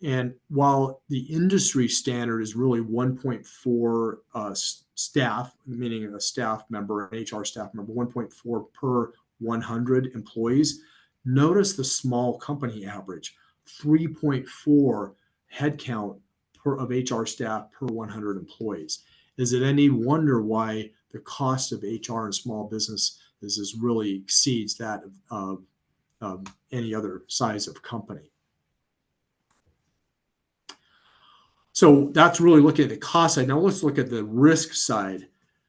And while the industry standard is really 1.4 staff, meaning a staff member, an HR staff member, 1.4 per 100 employees, notice the small company average, 3.4 headcount of HR staff per 100 employees. Is it any wonder why the cost of HR in small business really exceeds that of any other size of company? So that's really looking at the cost side. Now let's look at the risk side.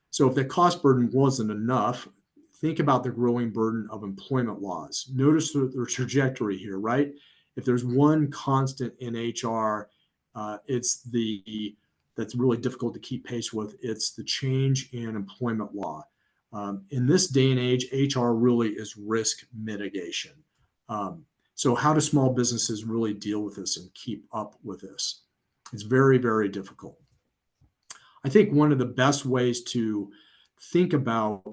So if the cost burden wasn't enough, think about the growing burden of employment laws. Notice the trajectory here, right? If there's one constant in HR, that's really difficult to keep pace with. It's the change in employment law. In this day and age, HR really is risk mitigation. So how do small businesses really deal with this and keep up with this? It's very, very difficult. I think one of the best ways to think about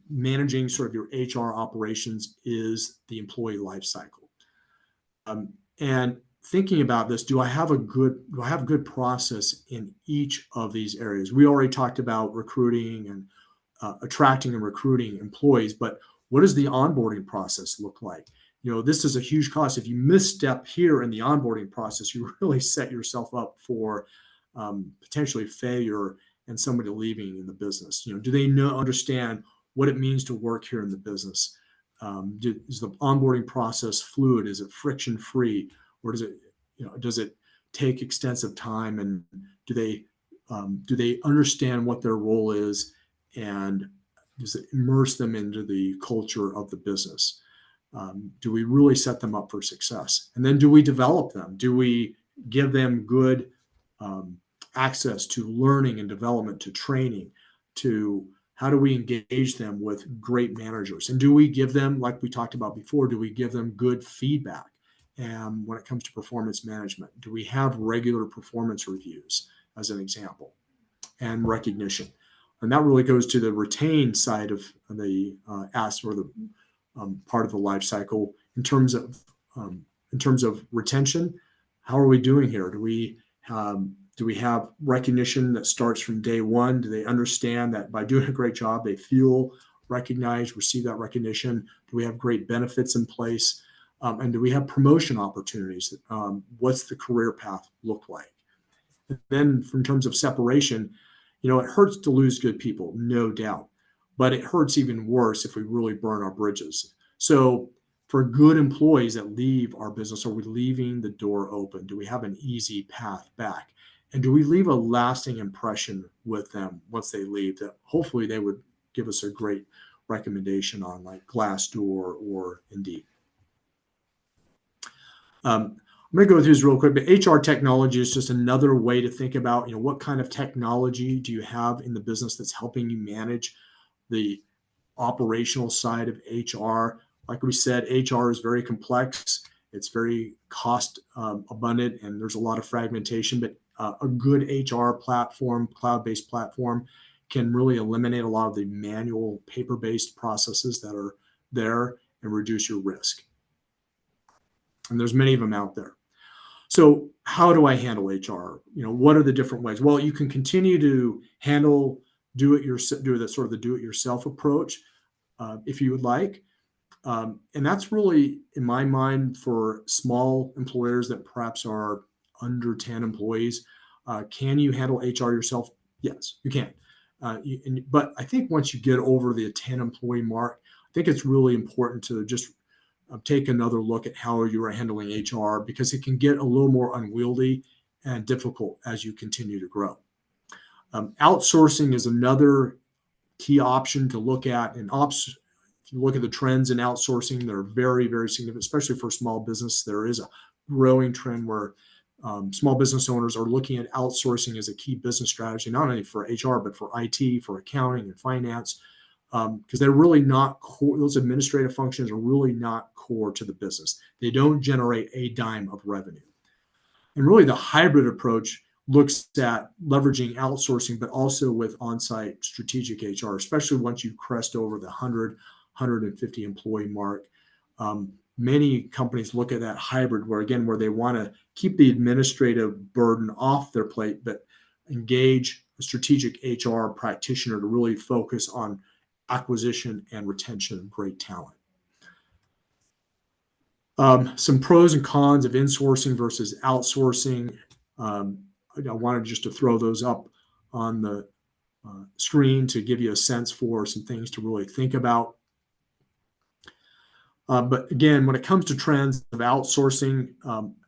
managing sort of your HR operations is the employee life cycle. And thinking about this, do I have a good process in each of these areas? We already talked about recruiting and attracting and recruiting employees, but what does the onboarding process look like? This is a huge cost. If you misstep here in the onboarding process, you really set yourself up for potentially failure and somebody leaving in the business. Do they understand what it means to work here in the business? Is the onboarding process fluid? Is it friction free, or does it take extensive time? And do they understand what their role is, and does it immerse them into the culture of the business? Do we really set them up for success? And then do we develop them? Do we give them good access to learning and development, to training, to how do we engage them with great managers? And do we give them, like we talked about before, do we give them good feedback? And when it comes to performance management, do we have regular performance reviews, as an example, and recognition? And that really goes to the retain side of the part of the life cycle in terms of retention. How are we doing here? Do we have recognition that starts from day one? Do they understand that by doing a great job, they feel recognized, receive that recognition? Do we have great benefits in place? And do we have promotion opportunities? What's the career path look like? And then in terms of separation, it hurts to lose good people, no doubt, but it hurts even worse if we really burn our bridges. So for good employees that leave our business, are we leaving the door open? Do we have an easy path back? And do we leave a lasting impression with them once they leave that hopefully they would give us a great recommendation on, like Glassdoor or Indeed? I'm going to go through this real quick, but HR technology is just another way to think about, what kind of technology do you have in the business that's helping you manage the operational side of HR. Like we said, HR is very complex. It's very cost abundant, and there's a lot of fragmentation, but a good HR platform, cloud-based platform, can really eliminate a lot of the manual paper-based processes that are there and reduce your risk. And there's many of them out there. So how do I handle HR? What are the different ways? Well, you can continue to do the do-it-yourself approach if you would like. And that's really, in my mind, for small employers that perhaps are under 10 employees. Can you handle HR yourself? Yes, you can. But I think once you get over the 10 employee mark, I think it's really important to just take another look at how you are handling HR, because it can get a little more unwieldy and difficult as you continue to grow. Outsourcing is another key option to look at. And if you look at the trends in outsourcing, they're very, very significant, especially for small business. There is a growing trend where small business owners are looking at outsourcing as a key business strategy, not only for HR, but for IT, for accounting and finance, because they're really not core. Those administrative functions are really not core to the business. They don't generate a dime of revenue. And really the hybrid approach looks at leveraging outsourcing, but also with on-site strategic HR, especially once you crest over the 150 employee mark. Many companies look at that hybrid where they want to keep the administrative burden off their plate, but engage a strategic HR practitioner to really focus on acquisition and retention of great talent. Some pros and cons of insourcing versus outsourcing. I wanted just to throw those up on the screen to give you a sense for some things to really think about. But again, when it comes to trends of outsourcing,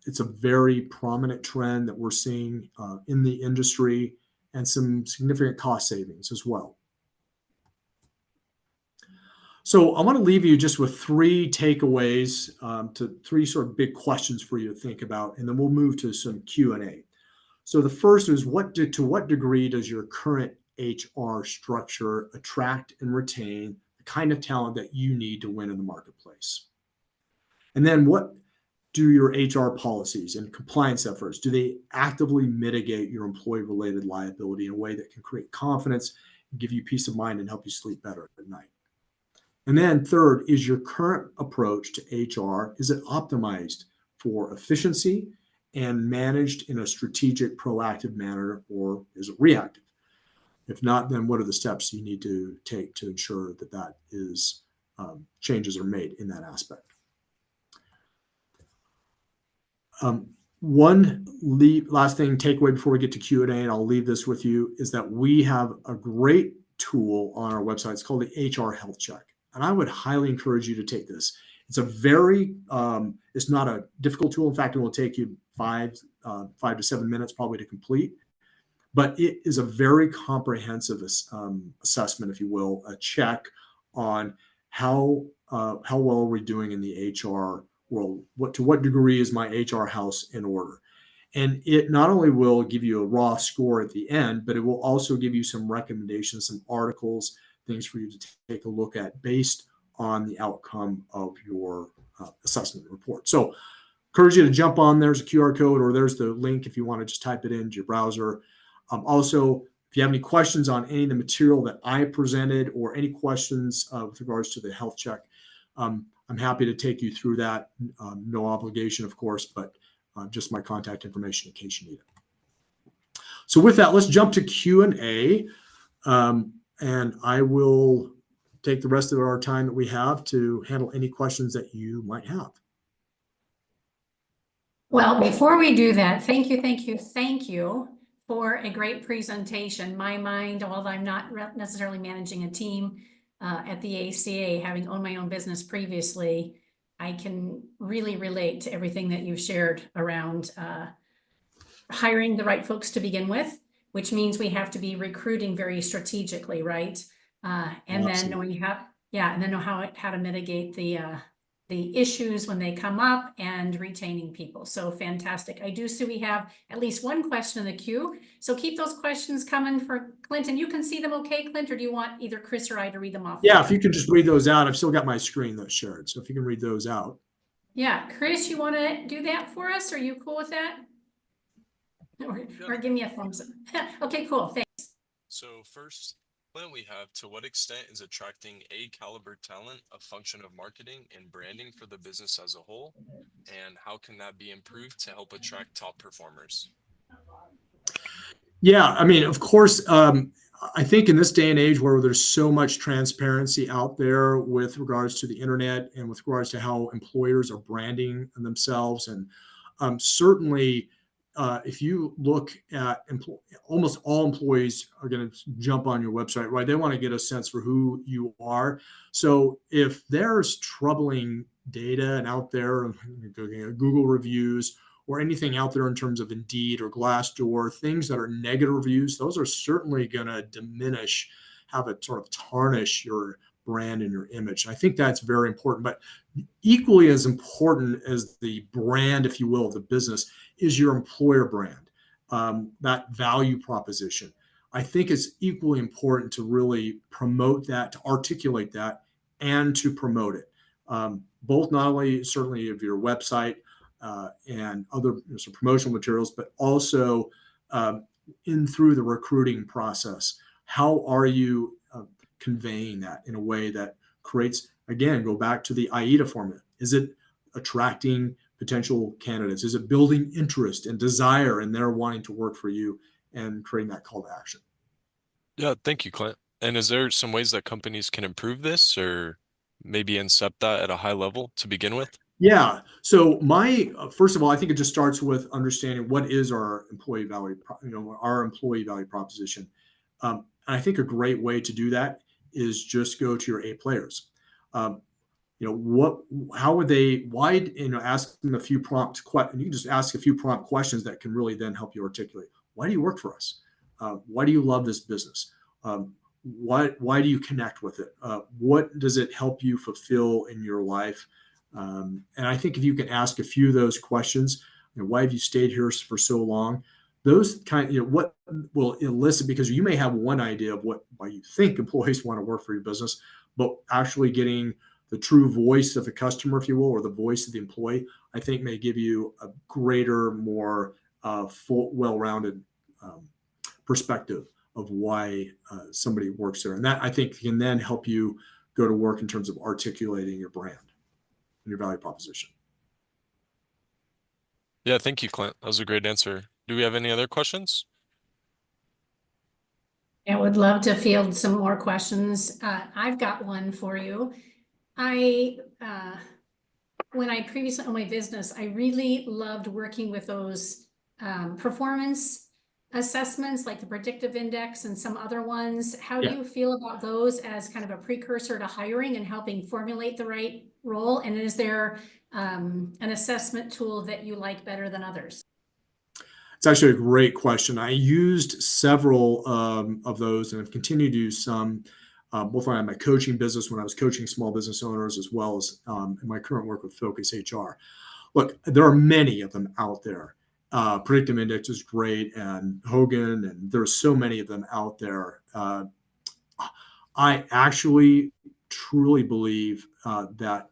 it's a very prominent trend that we're seeing in the industry, and some significant cost savings as well. So I want to leave you just with three takeaways, three sort of big questions for you to think about, and then we'll move to some Q&A. So the first is, to what degree does your current HR structure attract and retain the kind of talent that you need to win in the marketplace? And then what do your HR policies and compliance efforts, do they actively mitigate your employee-related liability in a way that can create confidence, give you peace of mind, and help you sleep better at night? And then third, is your current approach to HR, is it optimized for efficiency and managed in a strategic, proactive manner, or is it reactive? If not, then what are the steps you need to take to ensure that changes are made in that aspect? One last thing, takeaway before we get to Q&A, and I'll leave this with you, is that we have a great tool on our website. It's called the HR Health Check. And I would highly encourage you to take this. It's it's not a difficult tool. In fact, it will take you 5 to 7 minutes probably to complete. But it is a very comprehensive assessment, if you will, a check on how well are we doing in the HR world. To what degree is my HR house in order? And it not only will give you a raw score at the end, but it will also give you some recommendations, some articles, things for you to take a look at based on the outcome of your assessment report. So encourage you to jump on. There's a QR code, or there's the link if you want to just type it into your browser. Also, if you have any questions on any of the material that I presented, or any questions with regards to the health check, I'm happy to take you through that. No obligation, of course, but just my contact information in case you need it. So with that, let's jump to Q&A. And I will take the rest of our time that we have to handle any questions that you might have. Well, before we do that, thank you for a great presentation. My mind, although I'm not necessarily managing a team at the ACA, having owned my own business previously, I can really relate to everything that you've shared around hiring the right folks to begin with, which means we have to be recruiting very strategically, right? And then knowing how, and then know how to mitigate the issues when they come up and retaining people. So fantastic. I do see we have at least one question in the queue. So keep those questions coming for Clint, and you can see them okay, Clint, or do you want either Chris or I to read them off? Yeah, if you could just read those out. I've still got my screen that's shared. So if you can read those out. Yeah, Chris, you want to do that for us? Are you cool with that? Or give me a thumbs up. Okay, cool. Thanks. So first, Clint, we have, to what extent is attracting A caliber talent a function of marketing and branding for the business as a whole? And how can that be improved to help attract top performers? Yeah, I mean, of course, I think in this day and age where there's so much transparency out there with regards to the internet and with regards to how employers are branding themselves, and certainly if you look at almost all employees are going to jump on your website, right? They want to get a sense for who you are. So if there's troubling data and out there, Google reviews, or anything out there in terms of Indeed or Glassdoor, things that are negative reviews, those are certainly going to diminish, have it sort of tarnish your brand and your image. I think that's very important. But equally as important as the brand, if you will, of the business is your employer brand, that value proposition. I think it's equally important to really promote that, to articulate that, and to promote it. Both not only certainly of your website, and other some promotional materials, but also in through the recruiting process. How are you conveying that in a way that creates, again, go back to the AIDA formula. Is it attracting potential candidates? Is it building interest and desire in their wanting to work for you and creating that call to action? Yeah, thank you, Clint. And is there some ways that companies can improve this, or maybe incept that at a high level to begin with? Yeah. So first of all, I think it just starts with understanding what is our employee value, our employee value proposition. And I think a great way to do that is just go to your A players. How would they, why, ask them a few prompt questions. You can just ask a few prompt questions that can really then help you articulate. Why do you work for us? Why do you love this business? Why do you connect with it? What does it help you fulfill in your life? And I think if you can ask a few of those questions, why have you stayed here for so long? Those what will elicit, because you may have one idea of why you think employees want to work for your business, but actually getting the true voice of the customer, if you will, or the voice of the employee, I think may give you a greater, more full, well-rounded perspective of why somebody works there. And that, I think, can then help you go to work in terms of articulating your brand and your value proposition. Yeah, thank you, Clint. That was a great answer. Do we have any other questions? I would love to field some more questions. I've got one for you. When I previously owned my business, I really loved working with those performance assessments like the predictive index and some other ones. How do you feel about those as kind of a precursor to hiring and helping formulate the right role? And is there an assessment tool that you like better than others? It's actually a great question. I used several of those, and I've continued to use some, both in my coaching business when I was coaching small business owners, as well as in my current work with Focus HR. Look, there are many of them out there. Predictive Index is great, and Hogan, and there's so many of them out there. I actually truly believe that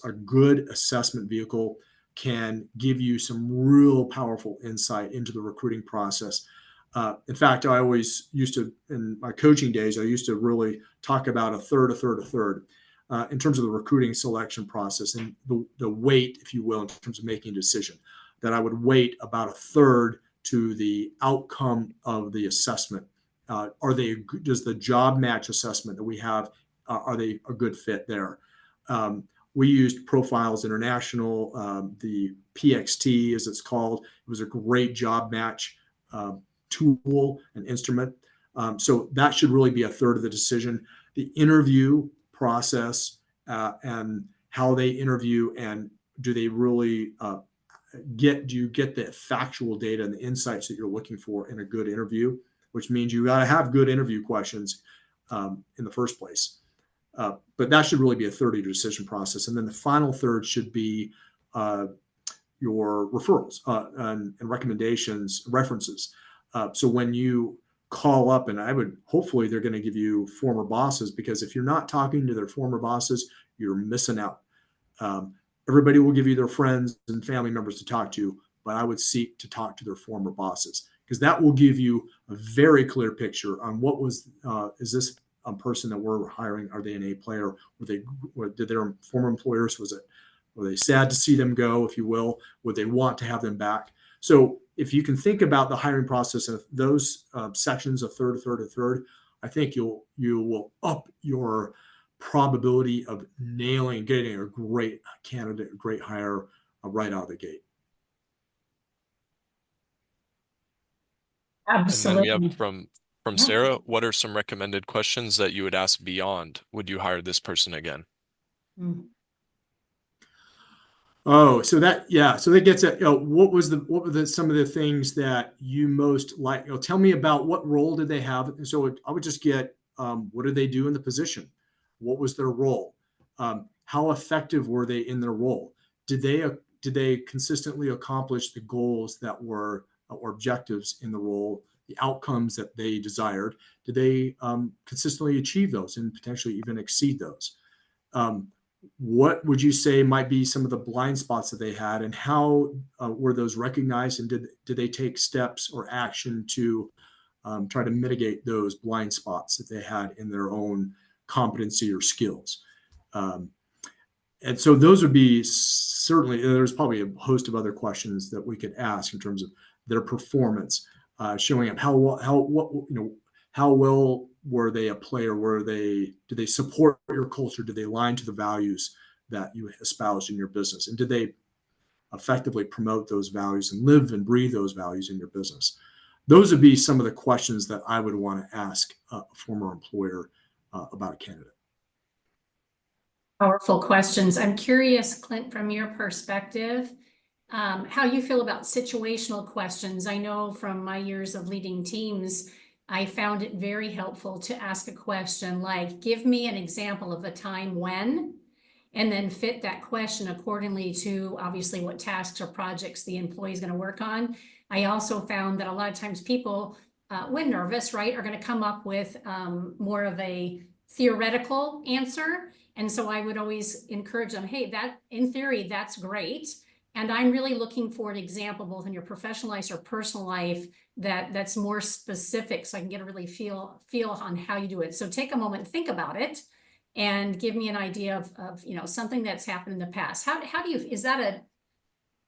a good assessment vehicle can give you some real powerful insight into the recruiting process. In fact, I always used to, in my coaching days, I used to really talk about a third in terms of the recruiting selection process, and the weight, if you will, in terms of making a decision, that I would weight about a third to the outcome of the assessment. Does the job match assessment that we have, are they a good fit there? We used Profiles International, the PXT as it's called. It was a great job match tool, an instrument. So that should really be a third of the decision. The interview process and how they interview, and do they really do you get the factual data and the insights that you're looking for in a good interview, which means you got to have good interview questions in the first place. But that should really be a third of your decision process. And then the final third should be your referrals and recommendations, references. So when you call up, and hopefully they're going to give you former bosses, because if you're not talking to their former bosses, you're missing out. Everybody will give you their friends and family members to talk to, but I would seek to talk to their former bosses, because that will give you a very clear picture on is this person that we're hiring, are they an A player? Did their former employers, were they sad to see them go, if you will? Would they want to have them back? So if you can think about the hiring process of those sections, a third, I think you will up your probability of getting a great candidate, a great hire right out of the gate. Absolutely. And then we have from Sarah, what are some recommended questions that you would ask beyond, would you hire this person again? Oh, so that gets at, what were some of the things that you most like? Tell me about what role did they have? And so I would just get, what did they do in the position? What was their role? How effective were they in their role? Did they consistently accomplish the goals that were or objectives in the role, the outcomes that they desired? Did they consistently achieve those and potentially even exceed those? What would you say might be some of the blind spots that they had, and how were those recognized, and did they take steps or action to try to mitigate those blind spots that they had in their own competency or skills? And so those would be certainly, there's probably a host of other questions that we could ask in terms of their performance, showing up how well were they a player? Did they support your culture? Did they align to the values that you espoused in your business? And did they effectively promote those values and live and breathe those values in your business? Those would be some of the questions that I would want to ask a former employer about a candidate. Powerful questions. I'm curious, Clint, from your perspective, how you feel about situational questions. I know from my years of leading teams, I found it very helpful to ask a question like, give me an example of a time when, and then fit that question accordingly to obviously what tasks or projects the employee is going to work on. I also found that a lot of times people, when nervous, right, are going to come up with more of a theoretical answer. And so I would always encourage them, hey, that in theory, that's great. And I'm really looking for an example, both in your professional life or personal life, that's more specific, so I can get a really feel on how you do it. So take a moment, think about it, and give me an idea of something that's happened in the past. How do you, is that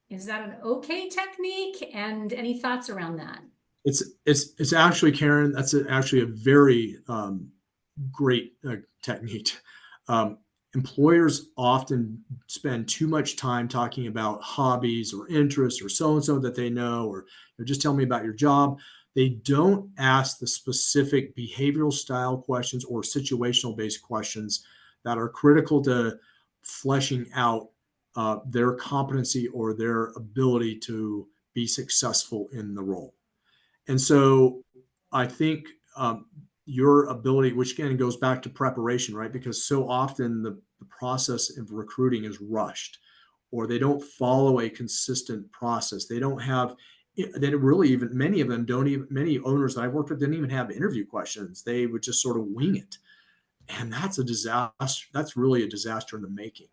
an okay technique? And any thoughts around that? It's actually, Karen, that's actually a very great technique. Employers often spend too much time talking about hobbies or interests or so-and-so that they know, or just tell me about your job. They don't ask the specific behavioral style questions or situational based questions that are critical to fleshing out their competency or their ability to be successful in the role. And so I think your ability, which again goes back to preparation, right? Because so often the process of recruiting is rushed, or they don't follow a consistent process. They don't have, many of them don't even, many owners that I've worked with didn't even have interview questions. They would just sort of wing it. And that's a disaster. That's really a disaster in the making.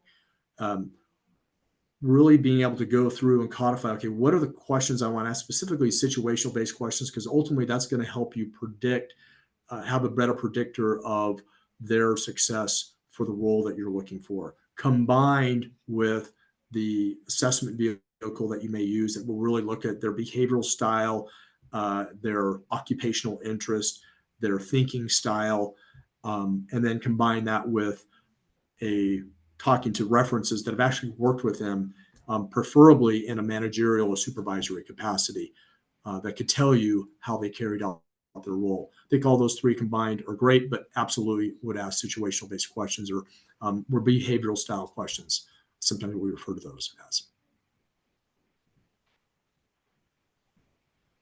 Really being able to go through and codify, okay, what are the questions I want to ask, specifically situational based questions, because ultimately that's going to help you predict, have a better predictor of their success for the role that you're looking for, combined with the assessment vehicle that you may use that will really look at their behavioral style, their occupational interest, their thinking style, and then combine that with talking to references that have actually worked with them, preferably in a managerial or supervisory capacity. that could tell you how they carried out their role. I think all those three combined are great, but absolutely would ask situational based questions or behavioral style questions. Sometimes we refer to those as.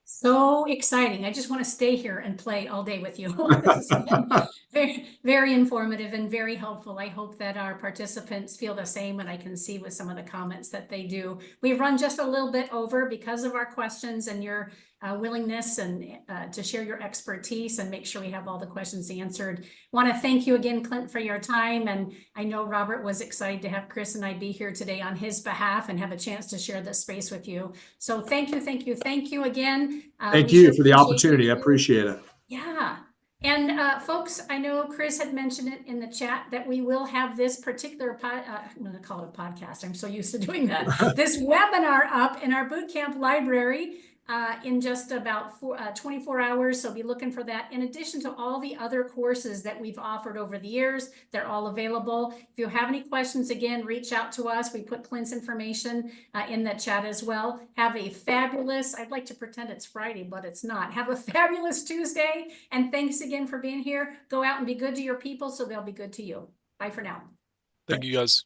So exciting. I just want to stay here and play all day with you. This has been very, very informative and very helpful. I hope that our participants feel the same, and I can see with some of the comments that they do. We've run just a little bit over because of our questions and your willingness and to share your expertise and make sure we have all the questions answered. Want to thank you again, Clint, for your time. And I know Robert was excited to have Chris and I be here today on his behalf and have a chance to share this space with you. So thank you, thank you, thank you again. Thank you for the opportunity. I appreciate it. Yeah. And folks, I know Chris had mentioned it in the chat that we will have this particular I'm going to call it a podcast. I'm so used to doing that. This webinar up in our bootcamp library in just about 24 hours. So be looking for that. In addition to all the other courses that we've offered over the years, they're all available. If you have any questions, again, reach out to us. We put Clint's information in the chat as well. Have a fabulous, I'd like to pretend it's Friday, but it's not. Have a fabulous Tuesday. And thanks again for being here. Go out and be good to your people so they'll be good to you. Bye for now. Thank you, guys.